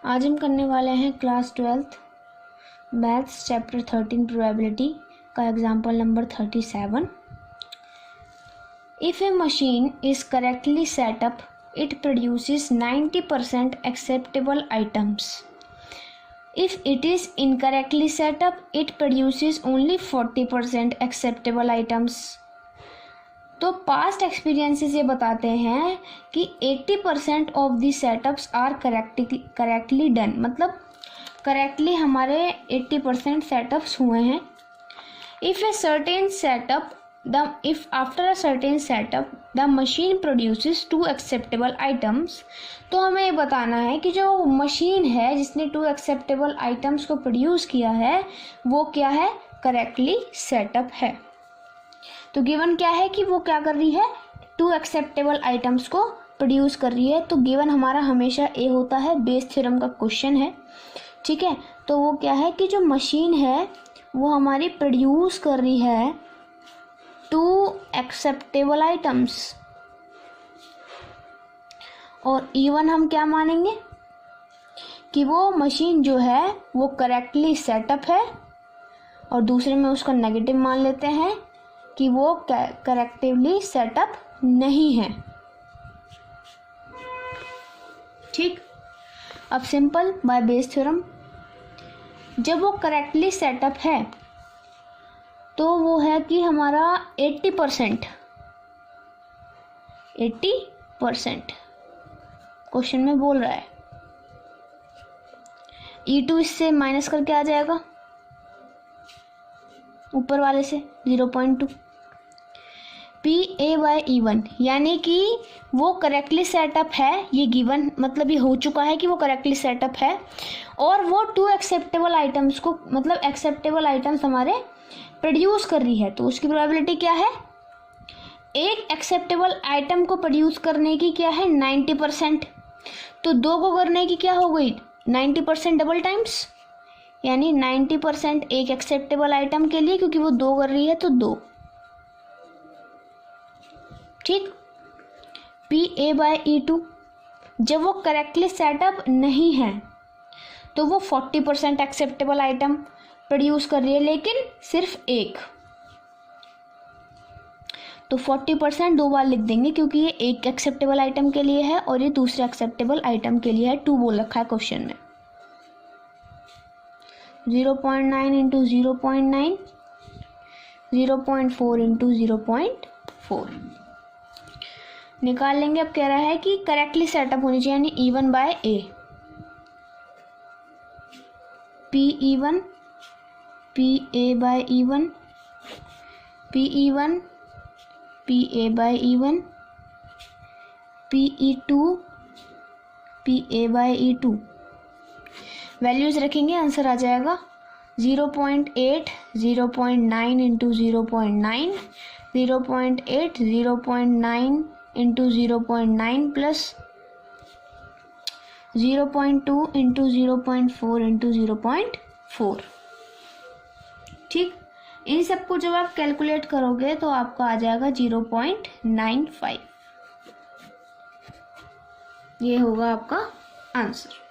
आज हम करने वाले हैं class 12th maths chapter 13 probability का example number 37। If a machine is correctly set up it produces 90% acceptable items. If it is incorrectly set up it produces only 40% acceptable items. तो past experiences ये बताते हैं कि 80% of the setups are correctly done, मतलब correctly हमारे 80% setups हुए हैं। If after a certain setup the machine produces 2 acceptable items, तो हमें ये बताना है कि जो मशीन है जिसने 2 एक्सेप्टेबल आइटम्स को प्रोड्यूस किया है वो क्या है, करेक्टली सेटअप है। तो गिवन क्या है कि वो क्या कर रही है, 2 एक्सेप्टेबल आइटम्स को प्रोड्यूस कर रही है। तो गिवन हमारा हमेशा ए होता है, बेस थ्योरम का क्वेश्चन है, ठीक है। तो वो क्या है कि जो मशीन है वो हमारी प्रोड्यूस कर रही है 2 एक्सेप्टेबल आइटम्स, और इवन हम क्या मानेंगे कि वो मशीन जो है वो करेक्टली सेटअप है, और दूसरे में उसका नेगेटिव मान लेते हैं कि वो करेक्टिवली सेटअप नहीं है। ठीक, अब सिंपल बाय बेस थ्योरम, जब वो करेक्टली सेटअप है तो वो है कि हमारा 80% क्वेश्चन में बोल रहा है। E2 इससे माइनस करके आ जाएगा ऊपर वाले से 0.2 PA/E1, यानी कि वो करेक्टली सेटअप है, ये गिवन मतलब ये हो चुका है कि वो करेक्टली सेटअप है, और वो 2 एक्सेप्टेबल आइटम्स को, मतलब एक्सेप्टेबल आइटम्स हमारे प्रोड्यूस कर रही है। तो उसकी प्रोबेबिलिटी क्या है, एक एक्सेप्टेबल आइटम को प्रोड्यूस करने की क्या है 90%, तो 2 को करने की क्या हो गई 90% डबल टाइम्स, यानी 90% एक एक्सेप्टेबल आइटम के लिए, क्योंकि वो 2 कर रही है तो 2। ठीक, PA/E2, जब वो करेक्टली सेटअप नहीं है तो वो 40% एक्सेप्टेबल आइटम प्रोड्यूस कर रही है, लेकिन सिर्फ एक। तो 40% 2 बार लिख देंगे क्योंकि ये एक एक्सेप्टेबल आइटम के लिए है और ये दूसरे एक्सेप्टेबल आइटम के लिए है। 2 बोल रखा है क्वेश्चन में। 0.9 इंटू 0.9, 0.4 इंटू 0.4 निकाल लेंगे। अब कह रहा है कि करेक्टली सेटअप होनी चाहिए, यानी E1/A, PE1, PA/E1, PE1, PA/E1, PE2, PA/E2। Values रखेंगे, आंसर आ जाएगा 0.8, 0.9 into 0.9, 0.8, 0.9 into 0.9 plus 0.2 into 0.4 into 0.4। ठीक, इन सबको जब आप कैलकुलेट करोगे तो आपका आ जाएगा 0.95। ये होगा आपका आंसर।